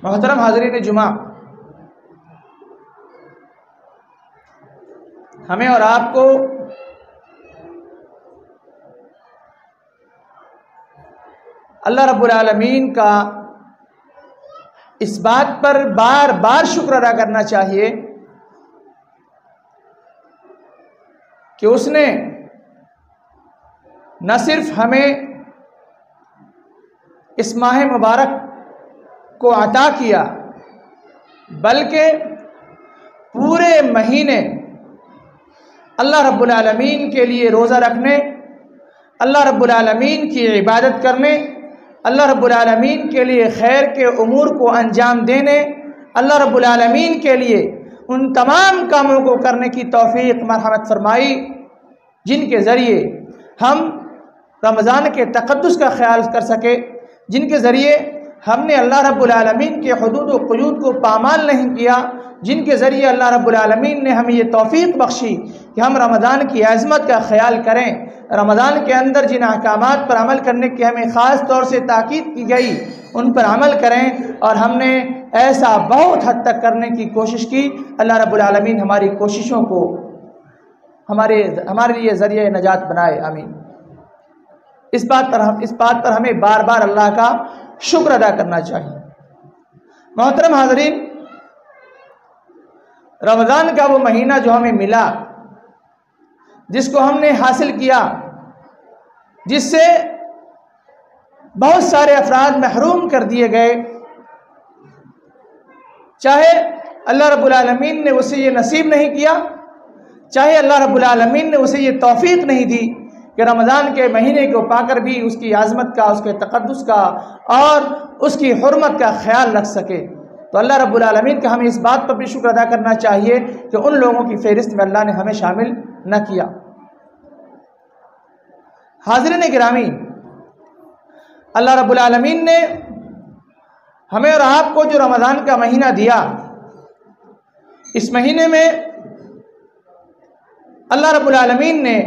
محترم حاضرین جمعہ، ہمیں اور آپ کو اللہ رب العالمین کا اس بات پر بار بار شکر ادا کرنا چاہیے کہ اس نے نہ صرف ہمیں اس ماہ مبارک کو عطا کیا بلکہ پورے مہینے اللہ رب العالمین کے لیے روزہ رکھنے، اللہ رب العالمین کی عبادت کرنے، اللہ رب العالمین کے لیے خیر کے امور کو انجام دینے، اللہ رب العالمین کے لیے ان تمام کاموں کو کرنے کی توفیق مرحمت فرمائی جن کے ذریعے ہم رمضان کے تقدس کا خیال کر سکے، جن کے ذریعے ہم نے اللہ رب العالمین کے حدود و قیود کو پامال نہیں کیا، جن کے ذریعے اللہ رب العالمین نے ہمیں یہ توفیق بخشی کہ ہم رمضان کی عظمت کا خیال کریں، رمضان کے اندر جن احکامات پر عمل کرنے کی ہمیں خاص طور سے تاکید کی گئی ان پر عمل کریں، اور ہم نے ایسا بہت حد تک کرنے کی کوشش کی۔ اللہ رب العالمین ہماری کوششوں کو ہمارے لیے ذریعہ نجات بنائے، آمین۔ اس بات پر ہمیں بار بار اللہ کا شکر ادا کرنا چاہیے۔ محترم حاضرین، رمضان کا وہ مہینہ جو ہمیں ملا، جس کو ہم نے حاصل کیا، جس سے بہت سارے افراد محروم کر دیے گئے، چاہے اللہ رب العالمین نے اسے یہ نصیب نہیں کیا، چاہے اللہ رب العالمین نے اسے یہ توفیق نہیں دی کہ رمضان کے مہینے کو پا کر بھی اس کی عظمت کا، اس کے تقدس کا اور اس کی حرمت کا خیال رکھ سکے، تو اللہ رب العالمین کا ہمیں اس بات پر بھی شکر ادا کرنا چاہیے کہ ان لوگوں کی فہرست میں اللہ نے ہمیں شامل نہ کیا۔ حاضرین گرامی، اللہ رب العالمین نے ہمیں اور آپ کو جو رمضان کا مہینہ دیا، اس مہینے میں اللہ رب العالمین نے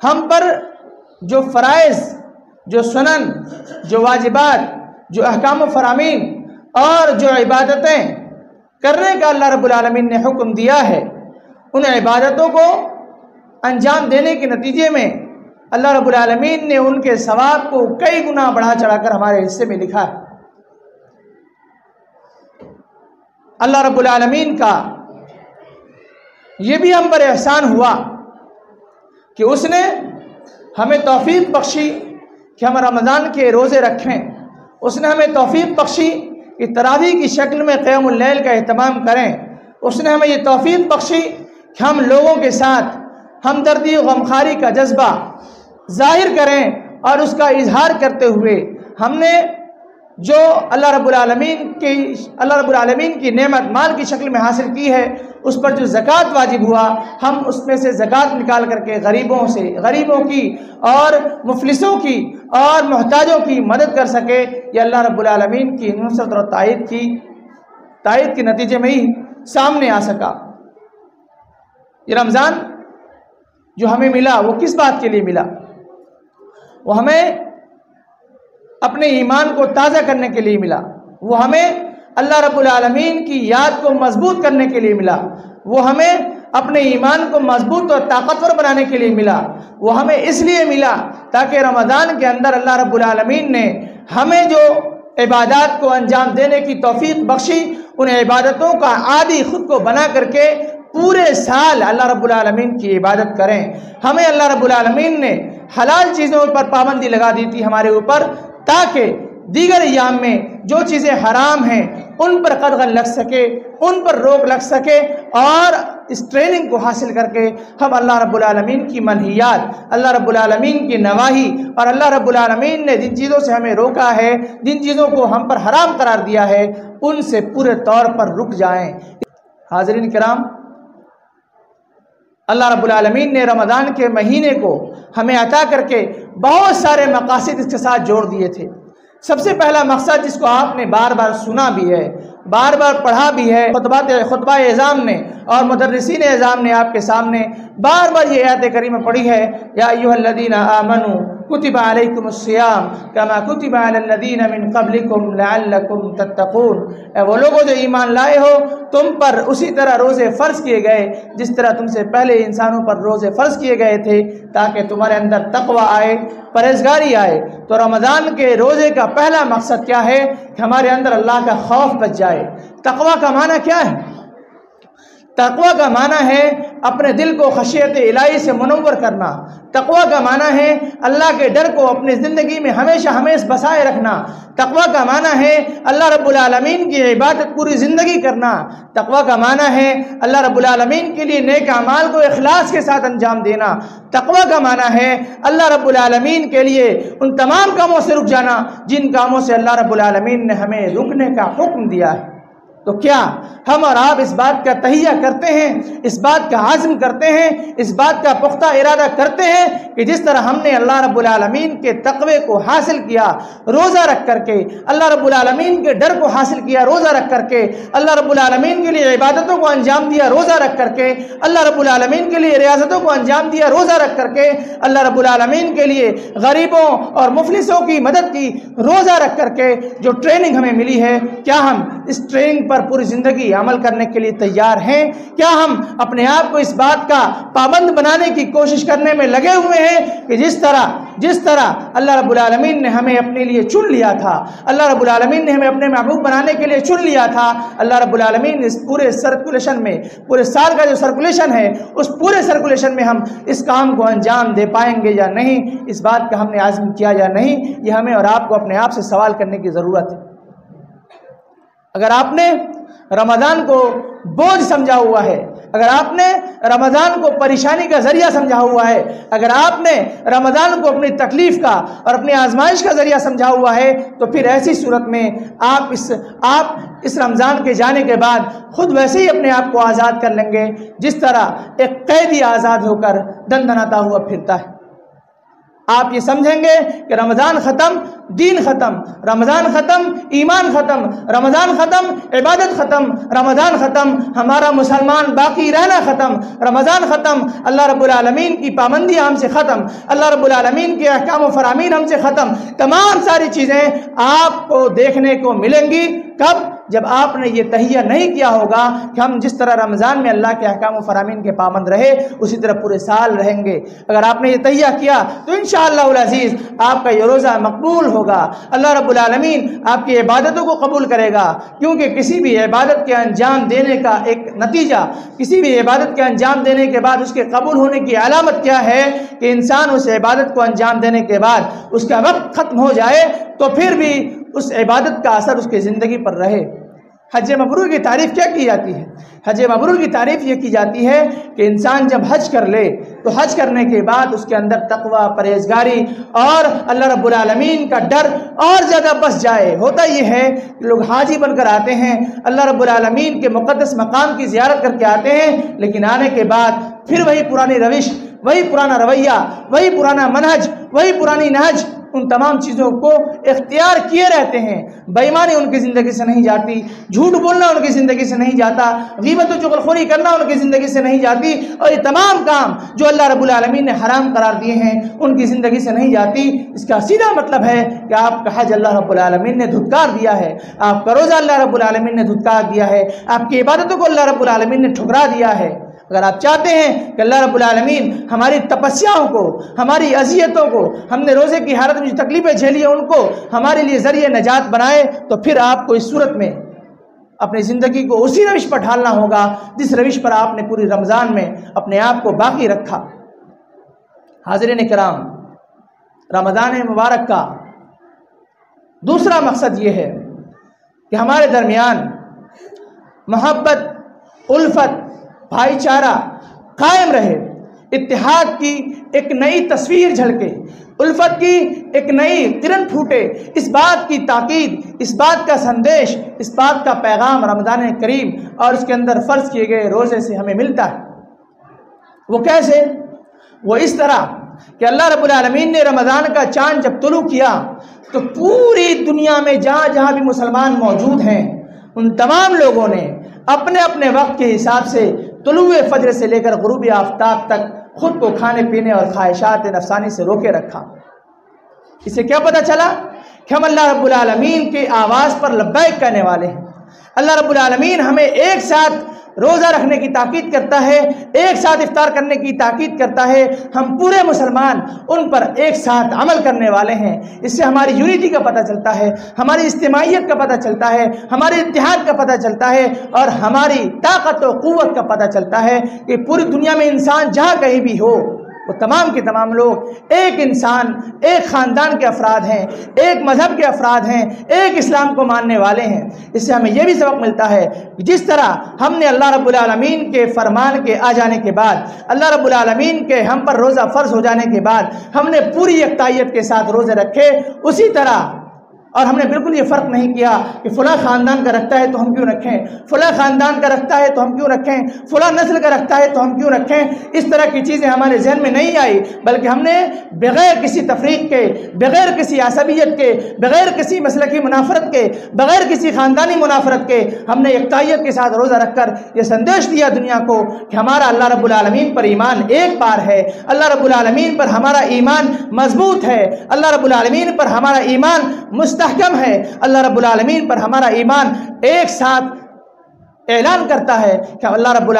ہم پر جو فرائض، جو سنن، جو واجبات، جو احکام و فرامین اور جو عبادتیں کرنے کا اللہ رب العالمین نے حکم دیا ہے، ان عبادتوں کو انجام دینے کے نتیجے میں اللہ رب العالمین نے ان کے ثواب کو کئی گنا بڑھا چڑھا کر ہمارے حصے میں لکھا ہے۔ اللہ رب العالمین کا یہ بھی ہم پر احسان ہوا کہ اس نے ہمیں توفیق بخشی کہ ہم رمضان کے روزے رکھیں، اس نے ہمیں توفیق بخشی کہ تراویح کی شکل میں قیام اللیل کا اہتمام کریں، اس نے ہمیں یہ توفیق بخشی کہ ہم لوگوں کے ساتھ ہمدردی و غمخواری کا جذبہ ظاہر کریں، اور اس کا اظہار کرتے ہوئے ہم نے جو اللہ رب العالمین کی نعمت مال کی شکل میں حاصل کی ہے، اس پر جو زکوٰۃ واجب ہوا، ہم اس میں سے زکوٰۃ نکال کر کے غریبوں کی اور مفلسوں کی اور محتاجوں کی مدد کر سکے۔ یہ اللہ رب العالمین کی نصرت اور تائید کے نتیجے میں ہی سامنے آ سکا۔ یہ رمضان جو ہمیں ملا وہ کس بات کے لیے ملا؟ وہ ہمیں اپنے ایمان کو تازہ کرنے کے لیے ملا، وہ ہمیں اللہ رب العالمین کی یاد کو مضبوط کرنے کے لیے ملا، وہ ہمیں اپنے ایمان کو مضبوط اور طاقتور بنانے کے لیے ملا، وہ ہمیں اس لیے ملا تاکہ رمضان کے اندر اللہ رب العالمین نے ہمیں جو عبادات کو انجام دینے کی توفیق بخشی، ان عبادتوں کا عادی خود کو بنا کر کے پورے سال اللہ رب العالمین کی عبادت کریں۔ ہمیں اللہ رب العالمین نے حلال چیزوں پر پابندی لگا دی تھی ہمارے اوپر، تاکہ دیگر ایام میں جو چیزیں حرام ہیں ان پر قدغن لگ سکے، ان پر روک لگ سکے، اور اس ٹریننگ کو حاصل کر کے ہم اللہ رب العالمین کی منہیات، اللہ رب العالمین کی نواہی اور اللہ رب العالمین نے جن چیزوں سے ہمیں روکا ہے، جن چیزوں کو ہم پر حرام قرار دیا ہے، ان سے پورے طور پر رک جائیں۔ حاضرین کرام، اللہ رب العالمین نے رمضان کے مہینے کو ہمیں عطا کر کے بہت سارے مقاصد اس کے ساتھ جوڑ دیے تھے۔ سب سے پہلا مقصد جس کو آپ نے بار بار سنا بھی ہے، بار بار پڑھا بھی ہے، خطبہ اعظام نے اور مدرسین اعظام نے آپ کے سامنے بار بار یہ آیت کریمہ پڑھی ہے، یا ایھا الذین آمنوا کتب علیکم الصیام کما کتب علی الذین من قبلکم لعلکم تتقون، اے وہ لوگوں جو ایمان لائے ہو تم پر اسی طرح روزے فرض کیے گئے جس طرح تم سے پہلے انسانوں پر روزے فرض کیے گئے تھے تاکہ تمہارے اندر تقوی آئے، پرہیزگاری آئے۔ تو رمضان کے روزے کا پہلا مقصد کیا ہے کہ ہمارے اندر اللہ کا خوف بچ جائے۔ تقوی کا معنی کیا ہے؟ تقوی کا معنی ہے اپنے دل کو خشیت الہی سے منور کرنا۔ تقوی کا معنی ہے اللہ کے ڈر کو اپنی زندگی میں ہمیشہ ہمیشہ بسائے رکھنا۔ تقوی کا معنی ہے اللہ رب العالمین کی عبادت پوری زندگی کرنا۔ تقوی کا معنی ہے اللہ رب العالمین کے لیے نیک اعمال کو اخلاص کے ساتھ انجام دینا۔ تقوی کا معنی ہے اللہ رب العالمین کے لیے ان تمام کاموں سے رک جانا جن کاموں سے اللہ رب العالمین نے ہمیں رکنے کا حکم دیا ہے۔ تو کیا ہم اور آپ اس بات کا تہیہ کرتے ہیں، اس بات کا عزم کرتے ہیں، اس بات کا پختہ ارادہ کرتے ہیں کہ جس طرح ہم نے اللہ رب العالمین کے تقوی کو حاصل کیا روزہ رکھ کر کے، اللہ رب العالمین کے ڈر کو حاصل کیا روزہ رکھ کر کے، اللہ رب العالمین کے لیے عبادتوں کو انجام دیا روزہ رکھ کر کے، اللہ رب العالمین کے لیے ریاضتوں کو انجام دیا روزہ رکھ کر کے، اللہ رب العالمین کے لیے غریبوں اور مفلسوں کی مدد کی روزہ رکھ کر کے، جو ٹریننگ ہمیں ملی ہے کیا ہم اس ٹریننگ پر پوری زندگی عمل کرنے کے لیے تیار ہیں؟ کیا ہم اپنے آپ کو اس بات کا پابند بنانے کی کوشش کرنے میں لگے ہوئے ہیں کہ جس طرح اللہ رب العالمین نے ہمیں اپنے لیے چن لیا تھا، اللہ رب العالمین نے ہمیں اپنے محبوب بنانے کے لیے چن لیا تھا، اللہ رب العالمین اس پورے سرکولیشن میں، پورے سال کا جو سرکولیشن ہے اس پورے سرکولیشن میں ہم اس کام کو انجام دے پائیں گے یا نہیں؟ اس بات کا ہم نے عزم کیا یا نہیں؟ یہ ہمیں اور آپ کو اپنے آپ سے سوال کرنے کی ضرورت ہے۔ اگر آپ نے رمضان کو بوجھ سمجھا ہوا ہے، اگر آپ نے رمضان کو پریشانی کا ذریعہ سمجھا ہوا ہے، اگر آپ نے رمضان کو اپنی تکلیف کا اور اپنی آزمائش کا ذریعہ سمجھا ہوا ہے تو پھر ایسی صورت میں آپ اس رمضان کے جانے کے بعد خود ویسے ہی اپنے آپ کو آزاد کر لیں گے جس طرح ایک قیدی آزاد ہو کر دندناتا ہوا پھرتا ہے۔ آپ یہ سمجھیں گے کہ رمضان ختم، دین ختم، رمضان ختم، ایمان ختم، رمضان ختم، عبادت ختم، رمضان ختم، ہمارا مسلمان باقی رہنا ختم، رمضان ختم، اللہ رب العالمین کی پابندی ہم سے ختم، اللہ رب العالمین کے احکام و فرامین ہم سے ختم۔ تمام ساری چیزیں آپ کو دیکھنے کو ملیں گی کب؟ جب آپ نے یہ تہیہ نہیں کیا ہوگا کہ ہم جس طرح رمضان میں اللہ کے احکام و فرامین کے پابند رہے اسی طرح پورے سال رہیں گے۔ اگر آپ نے یہ تہیہ کیا تو انشاءاللہ العزیز آپ کا یہ روزہ مقبول ہوگا، اللہ رب العالمین آپ کی عبادتوں کو قبول کرے گا، کیونکہ کسی بھی عبادت کے انجام دینے کا ایک نتیجہ، کسی بھی عبادت کے انجام دینے کے بعد اس کے قبول ہونے کی علامت کیا ہے کہ انسان اس عبادت کو انجام دینے کے بعد اس کا وقت ختم ہو جائے تو پھر بھی اس عبادت کا اثر اس کی زندگی پر رہے۔ حج مبرور کی تعریف کیا کی جاتی ہے؟ حج مبرور کی تعریف یہ کی جاتی ہے کہ انسان جب حج کر لے تو حج کرنے کے بعد اس کے اندر تقوی، پرہیزگاری اور اللہ رب العالمین کا ڈر اور زیادہ بس جائے۔ ہوتا یہ ہے کہ لوگ حاجی بن کر آتے ہیں، اللہ رب العالمین کے مقدس مقام کی زیارت کر کے آتے ہیں، لیکن آنے کے بعد پھر وہی پرانی روش، وہی پرانا رویہ، وہی پرانا منہج، وہی پرانی نہج، ان تمام چیزوں کو اختیار کیے رہتے ہیں۔ بے ایمانی ان کی زندگی سے نہیں جاتی، جھوٹ بولنا ان کی زندگی سے نہیں جاتا، غیبت و چغلخوری کرنا ان کی زندگی سے نہیں جاتی، اور یہ تمام کام جو اللہ رب العالمین نے حرام قرار دیے ہیں ان کی زندگی سے نہیں جاتی۔ اس کا سیدھا مطلب ہے کہ آپ کا حج اللہ رب العالمین نے دھتکار دیا ہے، آپ کا روزہ اللہ رب العالمین نے دھتکار دیا ہے، آپ کی عبادتوں کو اللہ رب العالمین نے ٹھکرا دیا ہے۔ اگر آپ چاہتے ہیں کہ اللہ رب العالمین ہماری تپسیاؤں کو، ہماری اذیتوں کو، ہم نے روزے کی حالت میں جو تکلیفیں جھیلی ہیں ان کو ہمارے لیے ذریعہ نجات بنائے تو پھر آپ کو اس صورت میں اپنی زندگی کو اسی روش پر ڈھالنا ہوگا جس روش پر آپ نے پوری رمضان میں اپنے آپ کو باقی رکھا۔ حاضرین کرام، رمضان مبارک کا دوسرا مقصد یہ ہے کہ ہمارے درمیان محبت، الفت، بھائی چارہ قائم رہے، اتحاد کی ایک نئی تصویر جھلکے، الفت کی ایک نئی کرن پھوٹے۔ اس بات کی تاکید، اس بات کا سندیش، اس بات کا پیغام رمضان کریم اور اس کے اندر فرض کیے گئے روزے سے ہمیں ملتا ہے۔ وہ کیسے؟ وہ اس طرح کہ اللہ رب العالمین نے رمضان کا چاند جب طلوع کیا تو پوری دنیا میں جہاں جہاں بھی مسلمان موجود ہیں ان تمام لوگوں نے اپنے اپنے وقت کے حساب سے طلوع فجر سے لے کر غروب آفتاب تک خود کو کھانے پینے اور خواہشات نفسانی سے روکے رکھا۔ اسے کیا پتہ چلا کہ ہم اللہ رب العالمین کے آواز پر لبیک کہنے والے ہیں۔ اللہ رب العالمین ہمیں ایک ساتھ روزہ رکھنے کی تاکید کرتا ہے، ایک ساتھ افطار کرنے کی تاکید کرتا ہے۔ ہم پورے مسلمان ان پر ایک ساتھ عمل کرنے والے ہیں۔ اس سے ہماری یونٹی کا پتہ چلتا ہے، ہماری اجتماعیت کا پتہ چلتا ہے، ہمارے اتحاد کا پتہ چلتا ہے، اور ہماری طاقت و قوت کا پتہ چلتا ہے کہ پوری دنیا میں انسان جہاں کہیں بھی ہو، وہ تمام کے تمام لوگ ایک انسان، ایک خاندان کے افراد ہیں، ایک مذہب کے افراد ہیں، ایک اسلام کو ماننے والے ہیں۔ اس سے ہمیں یہ بھی سبق ملتا ہے کہ جس طرح ہم نے اللہ رب العالمین کے فرمان کے آ جانے کے بعد، اللہ رب العالمین کے ہم پر روزہ فرض ہو جانے کے بعد ہم نے پوری یکتائیت کے ساتھ روزے رکھے، اسی طرح اور ہم نے بالکل یہ فرق نہیں کیا کہ فلاں خاندان کا رکھتا ہے تو ہم کیوں رکھیں، فلاں خاندان کا رکھتا ہے تو ہم کیوں رکھیں، فلاں نسل کا رکھتا ہے تو ہم کیوں رکھیں۔ اس طرح کی چیزیں ہمارے ذہن میں نہیں آئی، بلکہ ہم نے بغیر کسی تفریق کے، بغیر کسی عصبیت کے، بغیر کسی مسلکی منافرت کے، بغیر کسی خاندانی منافرت کے، ہم نے یکتائیت کے ساتھ روزہ رکھ کر یہ سندیش دیا دنیا کو کہ ہمارا اللہ رب العالمین پر ایمان ایک بار ہے، اللہ رب العالمین پر ہمارا ایمان مضبوط ہے، اللہ رب العالمین پر ہمارا ایمان مستحکم ہے، اللہ رب العالمین پر ہمارا ایمان ایک ساتھ اعلان کرتا ہے کہ اللہ رب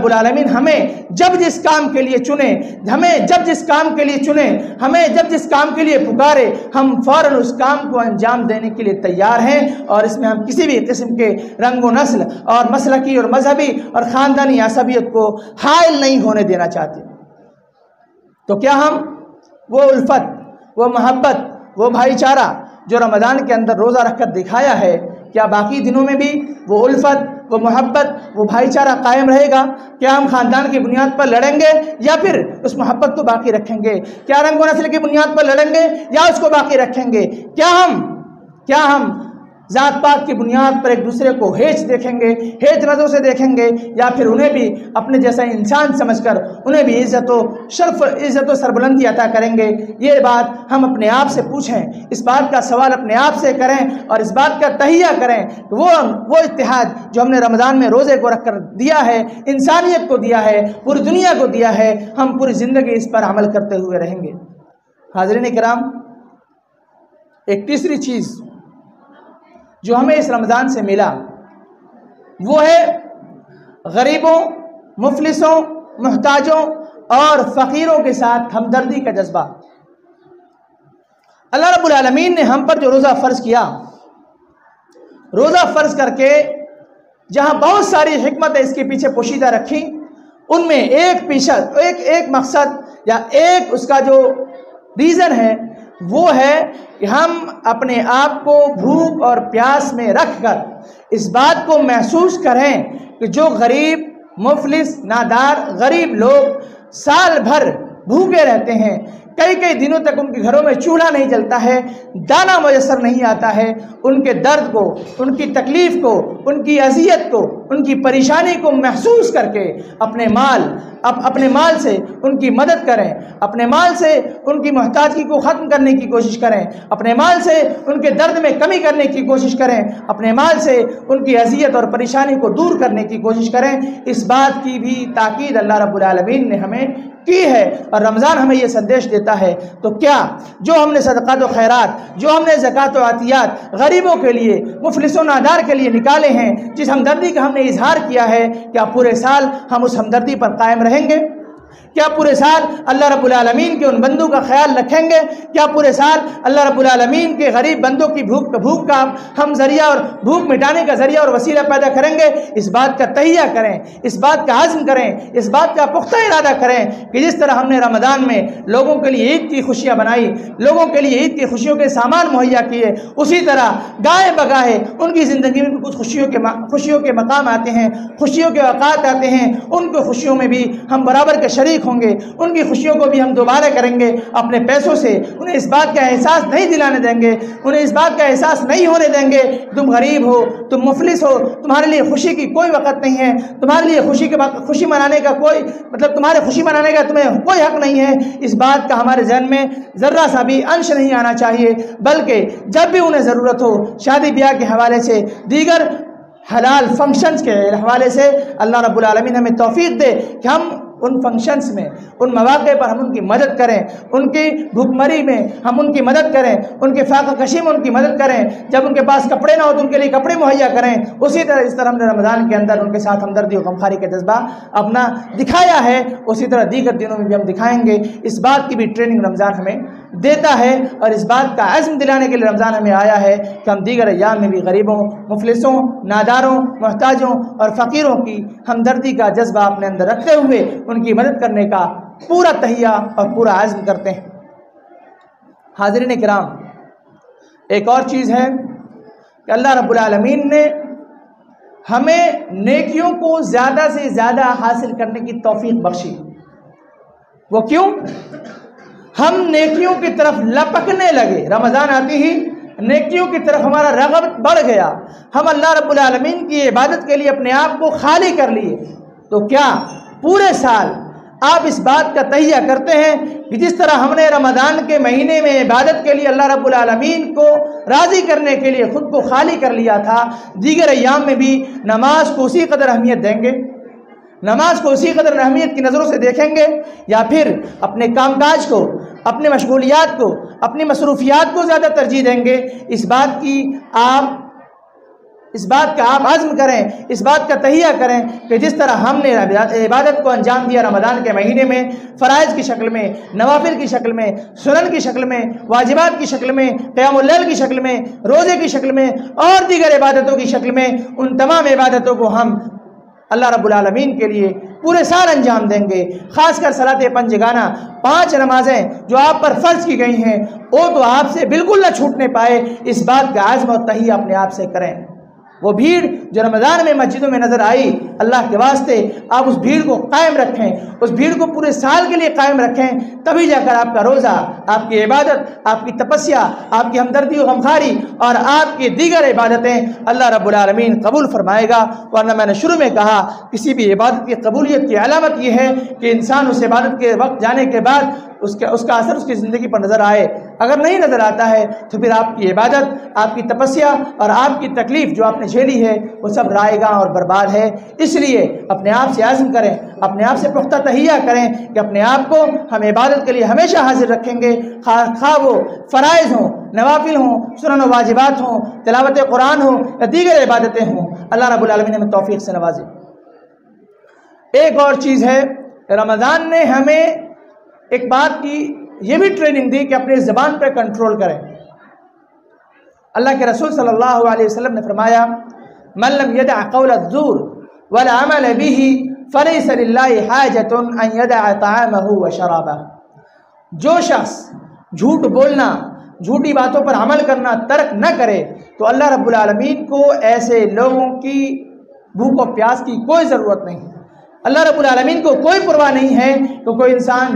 العالمین ہمیں جب جس کام کے لیے چنے، ہمیں جب جس کام کے لیے چنے، ہمیں جب جس کام کے لیے پکارے، ہم فوراً اس کام کو انجام دینے کے لیے تیار ہیں، اور اس میں ہم کسی بھی قسم کے رنگ و نسل اور مسلکی اور مذہبی اور خاندانی عصبیت کو حائل نہیں ہونے دینا چاہتے۔ تو کیا ہم وہ الفت، وہ محبت، وہ بھائی چارہ جو رمضان کے اندر روزہ رکھ کر دکھایا ہے، کیا باقی دنوں میں بھی وہ الفت، وہ محبت، وہ بھائی چارہ قائم رہے گا؟ کیا ہم خاندان کی بنیاد پر لڑیں گے یا پھر اس محبت کو باقی رکھیں گے؟ کیا رنگ و نسل کی بنیاد پر لڑیں گے یا اس کو باقی رکھیں گے؟ کیا ہم ذات پات کی بنیاد پر ایک دوسرے کو ہیچ دیکھیں گے، ہیچ نظروں سے دیکھیں گے، یا پھر انہیں بھی اپنے جیسا انسان سمجھ کر انہیں بھی عزت و سربلندی عطا کریں گے؟ یہ بات ہم اپنے آپ سے پوچھیں، اس بات کا سوال اپنے آپ سے کریں، اور اس بات کا تہیہ کریں کہ وہ اتحاد جو ہم نے رمضان میں روزے کو رکھ کر دیا ہے، انسانیت کو دیا ہے، پوری دنیا کو دیا ہے، ہم پوری زندگی اس پر عمل کرتے ہوئے رہیں گے۔ حاضرین کرام، ایک تیسری چیز جو ہمیں اس رمضان سے ملا وہ ہے غریبوں، مفلسوں، محتاجوں اور فقیروں کے ساتھ ہمدردی کا جذبہ۔ اللہ رب العالمین نے ہم پر جو روزہ فرض کیا، روزہ فرض کر کے جہاں بہت ساری حکمتیں اس کے پیچھے پوشیدہ رکھی، ان میں ایک مقصد یا ایک اس کا جو ریزن ہے وہ ہے کہ ہم اپنے آپ کو بھوک اور پیاس میں رکھ کر اس بات کو محسوس کریں کہ جو غریب، مفلس، نادار غریب لوگ سال بھر بھوکے رہتے ہیں، کئی دنوں تک ان کے گھروں میں چولہا نہیں جلتا ہے، دانہ میسر نہیں آتا ہے، ان کے درد کو، ان کی تکلیف کو، ان کی اذیت کو، ان کی پریشانی کو محسوس کر کے اپنے مال سے ان کی مدد کریں، اپنے مال سے ان کی محتاجی کو ختم کرنے کی کوشش کریں، اپنے مال سے ان کے درد میں کمی کرنے کی کوشش کریں، اپنے مال سے ان کی اذیت اور پریشانی کو دور کرنے کی کوشش کریں۔ اس بات کی بھی تاکید اللہ رب العالمین نے ہمیں کی ہے، اور رمضان ہمیں یہ سندیش دیتا ہے۔ تو کیا جو ہم نے صدقات و خیرات، جو ہم نے زکوٰۃ و عطیات غریبوں کے لیے، مفلسوں نادار کے لیے نکالے ہیں، جس ہمدردی کا ہم نے اظہار کیا ہے، کیا پورے سال ہم اس ہمدردی پر قائم رہیں گے؟ کیا پورے سال اللہ رب العالمین کے ان بندوں کا خیال رکھیں گے؟ کیا پورے سال اللہ رب العالمین کے غریب بندوں کی بھوک کا ہم ذریعہ اور بھوک مٹانے کا ذریعہ اور وسیلہ پیدا کریں گے؟ اس بات کا تہیہ کریں، اس بات کا عزم کریں، اس بات کا پختہ ارادہ کریں کہ جس طرح ہم نے رمضان میں لوگوں کے لیے عید کی خوشیاں بنائی، لوگوں کے لیے عید کی خوشیوں کے سامان مہیا کیے، اسی طرح گاہے بگاہے ان کی زندگی میں کچھ خوشیوں کے مقام آتے ہیں، خوشیوں کے اوقات آتے ہیں، ان کی خوشیوں میں بھی ہم برابر کے شریک ہوں گے، ان کی خوشیوں کو بھی ہم دوبارہ کریں گے اپنے پیسوں سے۔ انہیں اس بات کا احساس نہیں دلانے دیں گے، انہیں اس بات کا احساس نہیں ہونے دیں گے تم غریب ہو، تم مفلس ہو، تمہارے لیے خوشی کی کوئی وقت نہیں ہے، تمہارے لیے خوشی منانے کا تمہارے خوشی منانے کا تمہیں کوئی حق نہیں ہے۔ اس بات کا ہمارے ذہن میں ذرہ سا بھی انش نہیں آنا چاہیے، بلکہ جب بھی انہیں ضرورت ہو، شادی بیاہ کے حوالے سے، دیگر حلال فنکشنز کے حوالے سے، اللہ رب العالمین ہمیں توفیق دے کہ ہم ان فنکشنز میں، ان مواقع پر ہم ان کی مدد کریں، ان کی بھوکمری میں ہم ان کی مدد کریں، ان کے فاقہ کشی میں ان کی مدد کریں، جب ان کے پاس کپڑے نہ ہو تو ان کے لیے کپڑے مہیا کریں۔ اسی طرح جس طرح ہم نے رمضان کے اندر ان کے ساتھ ہمدردی و غمخواری کا جذبہ اپنا دکھایا ہے، اسی طرح دیگر دنوں میں بھی ہم دکھائیں گے۔ اس بات کی بھی ٹریننگ رمضان ہمیں دیتا ہے، اور اس بات کا عزم دلانے کے لیے رمضان ہمیں آیا ہے کہ ہم دیگر ایام میں بھی غریبوں، مفلسوں، ناداروں، محتاجوں اور فقیروں کی ہمدردی کا جذبہ اپنے اندر رکھتے ہوئے ان کی مدد کرنے کا پورا تہیہ اور پورا عزم کرتے ہیں۔ حاضرین کرام، ایک اور چیز ہے کہ اللہ رب العالمین نے ہمیں نیکیوں کو زیادہ سے زیادہ حاصل کرنے کی توفیق بخشی۔ وہ کیوں؟ ہم نیکیوں کی طرف لپکنے لگے، رمضان آتی ہی نیکیوں کی طرف ہمارا رغبت بڑھ گیا، ہم اللہ رب العالمین کی عبادت کے لیے اپنے آپ کو خالی کر لیے۔ تو کیا پورے سال آپ اس بات کا تہیہ کرتے ہیں کہ جس طرح ہم نے رمضان کے مہینے میں عبادت کے لیے اللہ رب العالمین کو راضی کرنے کے لیے خود کو خالی کر لیا تھا، دیگر ایام میں بھی نماز کو اسی قدر اہمیت دیں گے؟ نماز کو اسی قدر اہمیت کی نظروں سے دیکھیں گے، یا پھر اپنے کام کاج کو، اپنے مشغولیات کو، اپنی مصروفیات کو زیادہ ترجیح دیں گے؟ اس بات کا آپ عزم کریں، اس بات کا تہیہ کریں کہ جس طرح ہم نے عبادت کو انجام دیا رمضان کے مہینے میں، فرائض کی شکل میں، نوافل کی شکل میں، سنن کی شکل میں، واجبات کی شکل میں، قیام اللیل کی شکل میں، روزے کی شکل میں اور دیگر عبادتوں کی شکل میں، ان تمام عبادتوں کو ہم اللہ رب العالمین کے لیے پورے سال انجام دیں گے۔ خاص کر صلاۃ پنجگانہ، 5 نمازیں جو آپ پر فرض کی گئی ہیں، وہ تو آپ سے بالکل نہ چھوٹنے پائے، اس بات کا عزم اور تہیہ اپنے آپ سے کریں۔ وہ بھیڑ جو رمضان میں مسجدوں میں نظر آئی، اللہ کے واسطے آپ اس بھیڑ کو قائم رکھیں، اس بھیڑ کو پورے سال کے لیے قائم رکھیں، تبھی جا کر آپ کا روزہ، آپ کی عبادت، آپ کی تپسیا، آپ کی ہمدردی و غمخواری اور آپ کی دیگر عبادتیں اللہ رب العالمین قبول فرمائے گا۔ ورنہ میں نے شروع میں کہا، کسی بھی عبادت کی قبولیت کی علامت یہ ہے کہ انسان اس عبادت کے وقت جانے کے بعد اس کا اثر اس کی زندگی پر نظر آئے۔ اگر نہیں نظر آتا ہے تو پھر آپ کی عبادت، آپ کی تپسیا اور آپ کی تکلیف جو آپ نے جھیلی ہے وہ سب رائے گاں اور برباد ہے۔ اس لیے اپنے آپ سے عزم کریں، اپنے آپ سے پختہ تہیہ کریں کہ اپنے آپ کو ہم عبادت کے لیے ہمیشہ حاضر رکھیں گے، خواہ وہ فرائض ہوں، نوافل ہوں، سنن و واجبات ہوں، تلاوت قرآن ہو یا دیگر عبادتیں ہوں۔ اللہ رب العالمین ہمیں توفیق سے نوازے۔ ایک اور چیز ہے، رمضان نے ہمیں ایک بات کی یہ بھی ٹریننگ دی کہ اپنی زبان پہ کنٹرول کریں۔ اللہ کے رسول صلی اللہ علیہ وسلم نے فرمایا، من لم يدع قول الزور والعمل به فليس لله حاجة ان يدع طعامه وشرابه۔ جو شخص جھوٹ بولنا، جھوٹی باتوں پر عمل کرنا ترک نہ کرے تو اللہ رب العالمین کو ایسے لوگوں کی بھوک و پیاس کی کوئی ضرورت نہیں۔ اللہ رب العالمین کو کوئی پرواہ نہیں ہے کہ کوئی انسان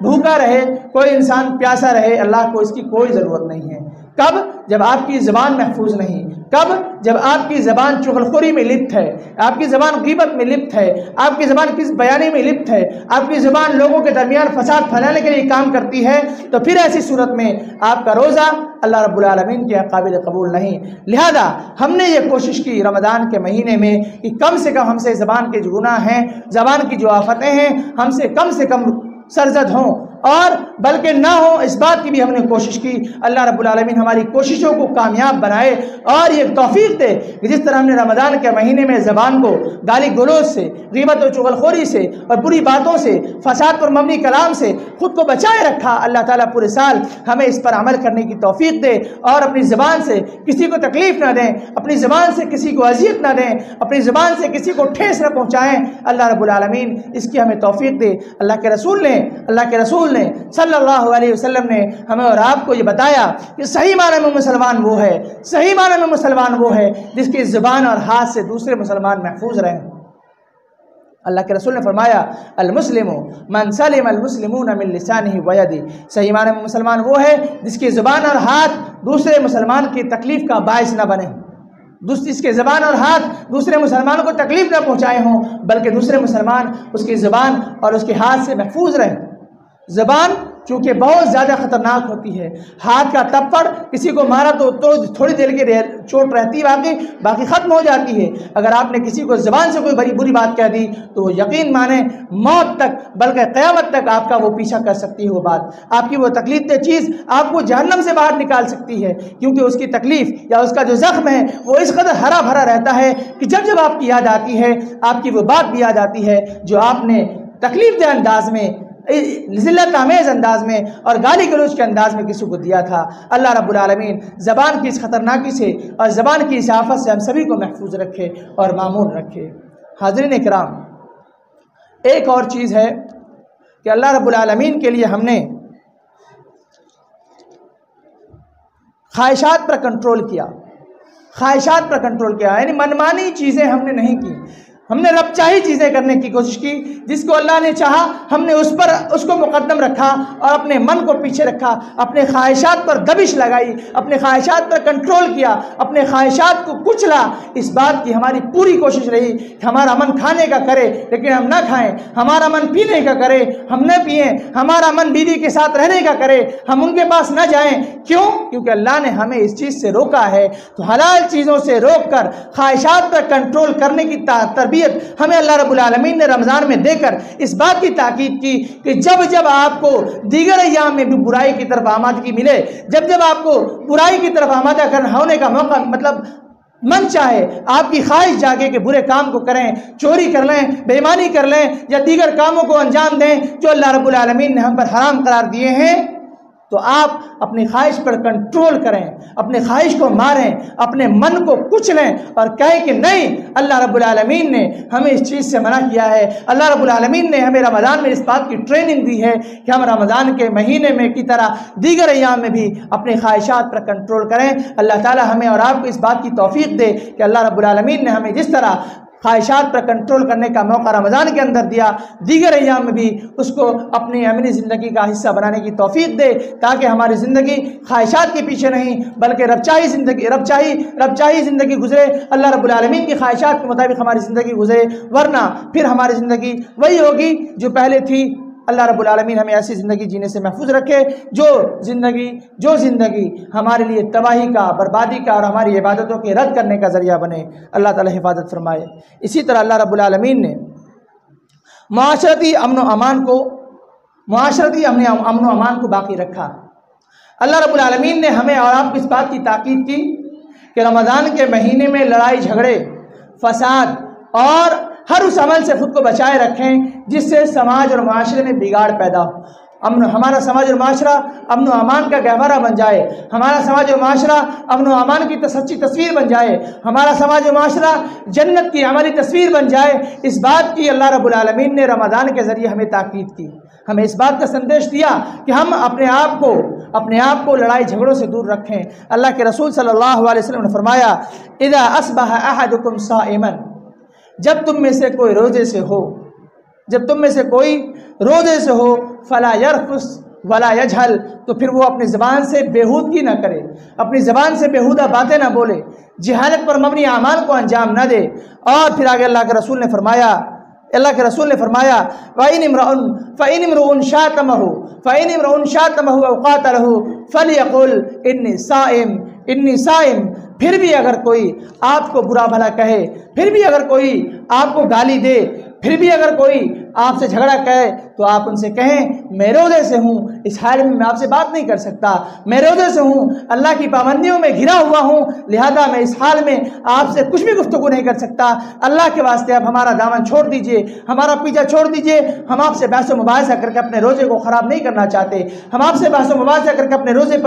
بھوکا رہے، کوئی انسان پیاسا رہے، اللہ کو اس کی کوئی ضرورت نہیں ہے۔ کب؟ جب آپ کی زبان محفوظ نہیں۔ کب؟ جب آپ کی زبان چغلخوری میں لپت ہے، آپ کی زبان غیبت میں لپت ہے، آپ کی زبان کس بیانی میں لپت ہے، آپ کی زبان لوگوں کے درمیان فساد پھیلانے کے لیے کام کرتی ہے، تو پھر ایسی صورت میں آپ کا روزہ اللہ رب العالمین کے قابل قبول نہیں۔ لہذا ہم نے یہ کوشش کی رمضان کے مہینے میں کہ کم سے کم ہم سے زبان کے جو گناہ ہیں، زبان کی جو آفتیں ہیں، ہم سے کم سرزد ہوں، اور بلکہ نہ ہو، اس بات کی بھی ہم نے کوشش کی۔ اللہ رب العالمین ہماری کوششوں کو کامیاب بنائے اور یہ توفیق دے کہ جس طرح ہم نے رمضان کے مہینے میں زبان کو گالی گلوچ سے، غیبت و چغلخوری سے اور بری باتوں سے، فساد پر مبنی کلام سے خود کو بچائے رکھا، اللہ تعالیٰ پورے سال ہمیں اس پر عمل کرنے کی توفیق دے اور اپنی زبان سے کسی کو تکلیف نہ دیں، اپنی زبان سے کسی کو اذیت نہ دیں، اپنی زبان سے کسی کو ٹھیس نہ پہنچائیں۔ اللہ رب العالمین اس کی ہمیں توفیق دے۔ اللہ کے رسول نے صلی اللہ علیہ وسلم نے ہمیں اور آپ کو یہ بتایا کہ صحیح معنی میں مسلمان وہ ہے جس کی زبان اور ہاتھ سے دوسرے مسلمان محفوظ رہیں۔ اللہ کے رسول نے فرمایا، المسلم من سلم المسلمون من لسانه ویدہ۔ صحیح معنی میں مسلمان وہ ہے جس کی زبان اور ہاتھ دوسرے مسلمان کی تکلیف کا باعث نہ بنے، اس کے زبان اور ہاتھ دوسرے مسلمانوں کو تکلیف نہ پہنچائے ہوں، بلکہ دوسرے مسلمان اس کی زبان اور اس کے ہاتھ سے محفوظ رہیں۔ زبان چونکہ بہت زیادہ خطرناک ہوتی ہے۔ ہاتھ کا تپڑ کسی کو مارا تو تھوڑی دیر کے چوٹ رہتی ہے، باقی ختم ہو جاتی ہے۔ اگر آپ نے کسی کو زبان سے کوئی بری بات کہہ دی تو وہ یقین مانیں موت تک بلکہ قیامت تک آپ کا وہ پیچھا کر سکتی ہے، وہ بات آپ کی وہ تکلیف دہ چیز آپ کو جہنم سے باہر نکال سکتی ہے، کیونکہ اس کی تکلیف یا اس کا جو زخم ہے وہ اس قدر ہرا بھرا رہتا ہے کہ جب جب آپ کی یاد آتی ہے آپ کی وہ بات بھی یاد آتی ہے جو آپ نے تکلیف دہ انداز میں، ذلت آمیز انداز میں اور گالی گلوچ کے انداز میں کسی کو دیا تھا۔ اللہ رب العالمین زبان کی اس خطرناکی سے اور زبان کی اس آفت سے ہم سبھی کو محفوظ رکھے اور معمون رکھے۔ حاضرین کرام، ایک اور چیز ہے کہ اللہ رب العالمین کے لیے ہم نے خواہشات پر کنٹرول کیا، خواہشات پر کنٹرول کیا، یعنی منمانی چیزیں ہم نے نہیں کی، ہم نے رب چاہی چیزیں کرنے کی کوشش کی، جس کو اللہ نے چاہا ہم نے اس کو مقدم رکھا اور اپنے من کو پیچھے رکھا، اپنے خواہشات پر دبش لگائی، اپنے خواہشات پر کنٹرول کیا، اپنے خواہشات کو کچلا۔ اس بات کی ہماری پوری کوشش رہی کہ ہمارا من کھانے کا کرے لیکن ہم نہ کھائیں، ہمارا من پینے کا کرے ہم نہ پئیں، ہمارا من بیوی کے ساتھ رہنے کا کرے ہم ان کے پاس نہ جائیں۔ کیوں؟ کیونکہ اللہ نے ہمیں اس چیز سے روکا ہے۔ تو حلال چیزوں سے روک کر خواہشات پر کنٹرول کرنے کی تربیت ہمیں اللہ رب العالمین نے رمضان میں دے کر اس بات کی تاکید کی کہ جب جب آپ کو دیگر ایام میں بھی برائی کی طرف آمادگی ملے، جب جب آپ کو برائی کی طرف آمادہ ہونے کا موقع مطلب من چاہے، آپ کی خواہش جاگے کہ برے کام کو کریں، چوری کر لیں، بے ایمانی کر لیں یا دیگر کاموں کو انجام دیں جو اللہ رب العالمین نے ہم پر حرام قرار دیے ہیں، تو آپ اپنی خواہش پر کنٹرول کریں، اپنے خواہش کو ماریں، اپنے من کو کچلیں اور کہیں کہ نہیں، اللہ رب العالمین نے ہمیں اس چیز سے منع کیا ہے۔ اللہ رب العالمین نے ہمیں رمضان میں اس بات کی ٹریننگ دی ہے کہ ہم رمضان کے مہینے میں کی طرح دیگر ایام میں بھی اپنی خواہشات پر کنٹرول کریں۔ اللہ تعالی ہمیں اور آپ کو اس بات کی توفیق دے کہ اللہ رب العالمین نے ہمیں جس طرح خواہشات پر کنٹرول کرنے کا موقع رمضان کے اندر دیا، دیگر ایام میں بھی اس کو اپنی عملی زندگی کا حصہ بنانے کی توفیق دے، تاکہ ہماری زندگی خواہشات کے پیچھے نہیں بلکہ رب چاہی زندگی گزرے، اللہ رب العالمین کی خواہشات کے مطابق ہماری زندگی گزرے، ورنہ پھر ہماری زندگی وہی ہوگی جو پہلے تھی۔ اللہ رب العالمین ہمیں ایسی زندگی جینے سے محفوظ رکھے جو زندگی ہمارے لیے تباہی کا، بربادی کا اور ہماری عبادتوں کے رد کرنے کا ذریعہ بنے۔ اللہ تعالی حفاظت فرمائے۔ اسی طرح اللہ رب العالمین نے معاشرتی امن و امان کو باقی رکھا۔ اللہ رب العالمین نے ہمیں اور آپ کو اس بات کی تاکید کی کہ رمضان کے مہینے میں لڑائی جھگڑے، فساد اور ہر اس عمل سے خود کو بچائے رکھیں جس سے سماج اور معاشرے میں بگاڑ پیدا ہو۔ ہمارا سماج اور معاشرہ امن و امان کا گہوارہ بن جائے، ہمارا سماج اور معاشرہ امن و امان کی سچی تصویر بن جائے، ہمارا سماج و معاشرہ جنت کی عملی تصویر بن جائے۔ اس بات کی اللہ رب العالمین نے رمضان کے ذریعے ہمیں تاکید کی، ہمیں اس بات کا سندیش دیا کہ ہم اپنے آپ کو لڑائی جھگڑوں سے دور رکھیں۔ اللہ کے رسول صلی اللہ علیہ وسلم نے فرمایا، اذا اصبح احدکم صائما، جب تم میں سے کوئی روزے سے ہو فلا یرفس ولا یجہل، تو پھر وہ اپنی زبان سے بےہودگی نہ کرے، اپنی زبان سے بےہودہ باتیں نہ بولے، جہالت پر مبنی اعمال کو انجام نہ دے۔ اور پھر آگے اللہ کے رسول نے فرمایا فَإِنِ امْرُؤٌ شَاتَمَهُ أَوْ قَاتَلَهُ فَلْيَقُلْ إِنِّي صَائِمٌ، پھر بھی اگر کوئی آپ کو برا بھلا کہے، پھر بھی اگر کوئی آپ کو گالی دے، پھر بھی اگر کوئی آپ سے جھگڑا کہے تو آپ ان سے کہیں میں روزے سے ہوں، اس حال میں آپ سے بات نہیں کر سکتا، میں روزے سے ہوں، اللہ کی پابندیوں میں گھرا ہوا ہوں، لہذا میں اس حال میں آپ سے کچھ بھی گفتگو نہیں کر سکتا، اللہ کے واسطے آپ ہمارا دامن چھوڑ دیجئے، ہمارا پیچھا چھوڑ دیجئے، ہم آپ سے بحث و مباحثہ کر کے اپنے روزے کو خراب نہیں کرنا چاہتے، ہم آپ سے بحث و مباحثہ کر کے اپنے روزے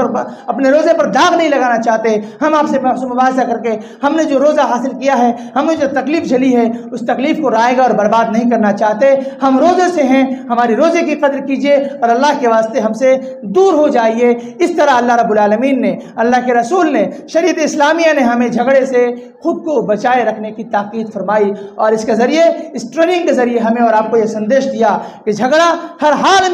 پر داغ نہیں لگانا چاہتے، ہم آپ سے بحث و مباحثہ کر کے ہم نے جو روزہ حاصل کیا ہے، ہم نے جو تکلیف جھیلی ہے، اس تکلیف کو رائے گا اور برباد نہیں کرنا چاہتے، ہم روزے سے ہیں، ہماری روزے کی قدر کیجئے اور اللہ کے واسطے ہم سے دور ہو جائیے۔ اس طرح اللہ رب العالمین نے، اللہ کے رسول نے، شریعت اسلامیہ نے ہمیں جھگڑے سے خود کو بچائے رکھنے کی تاکید فرمائی، اور اس ٹریننگ کے ذریعے ہمیں اور آپ کو یہ سندیش دیا کہ جھگڑا ہر حال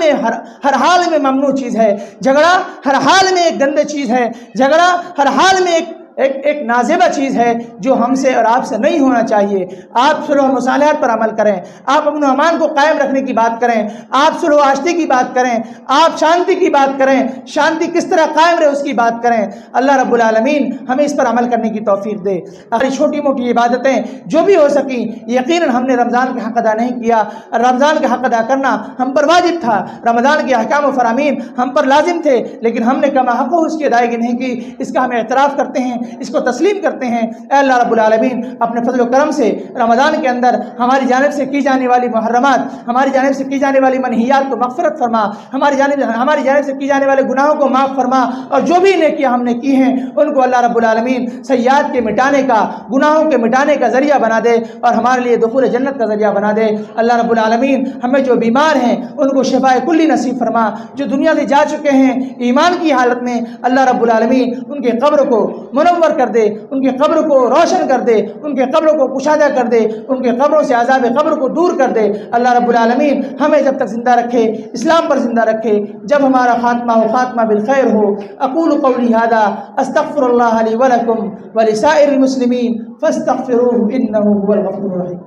میں ممنوع چیز ہے، جھگڑا ہر حال میں ایک گندی چیز ہے، جھگڑا ہر حال میں ایک ایک نازیبہ چیز ہے جو ہم سے اور آپ سے نہیں ہونا چاہیے۔ آپ صلح و مصالحت پر عمل کریں، آپ امن و امان کو قائم رکھنے کی بات کریں، آپ صلح و آشتی کی بات کریں، آپ شانتی کی بات کریں، شانتی کس طرح قائم رہے اس کی بات کریں۔ اللہ رب العالمین ہمیں اس پر عمل کرنے کی توفیق دے۔ ہماری چھوٹی موٹی عبادتیں جو بھی ہو سکیں، یقیناً ہم نے رمضان کا حق ادا نہیں کیا، رمضان کا حق ادا کرنا ہم پر واجب تھا، رمضان کے احکام و فرامین ہم پر لازم تھے، لیکن ہم نے کما حق اس کی ادائیگی نہیں کی۔ اس کا ہم اعتراف کرتے ہیں، اس کو تسلیم کرتے ہیں۔ اے اللہ رب العالمین اپنے فضل و کرم سے رمضان کے اندر ہماری جانب سے کی جانے والی محرمات، ہماری جانب سے کی جانے والی منہیات کو مغفرت فرما، ہماری جانب سے کی جانے والے گناہوں کو معاف فرما، اور جو بھی نیکیاں ہم نے کی ہیں ان کو اللہ رب العالمین سیئات کے مٹانے کا، گناہوں کے مٹانے کا ذریعہ بنا دے اور ہمارے لیے دخول جنت کا ذریعہ بنا دے۔ اللہ رب العالمین ہمیں جو بیمار ہیں ان کو شفائے کلی نصیب فرما، جو دنیا سے جا چکے ہیں ایمان کی حالت میں، اللہ رب العالمین ان کے قبر کو منور کر دے، ان کے قبر کو روشن کر دے، ان کے قبروں کو کشادہ کر دے، ان کے قبروں سے عذاب قبر کو دور کر دے۔ اللہ رب العالمین ہمیں جب تک زندہ رکھے، اسلام پر زندہ رکھے، جب ہمارا خاتمہ ہو خاتمہ بالخیر ہو۔ اقول قولی ھذا استغفر اللہ لی ولکم ولسائر المسلمین فاستغفروہ انہ هو الغفور الرحیم۔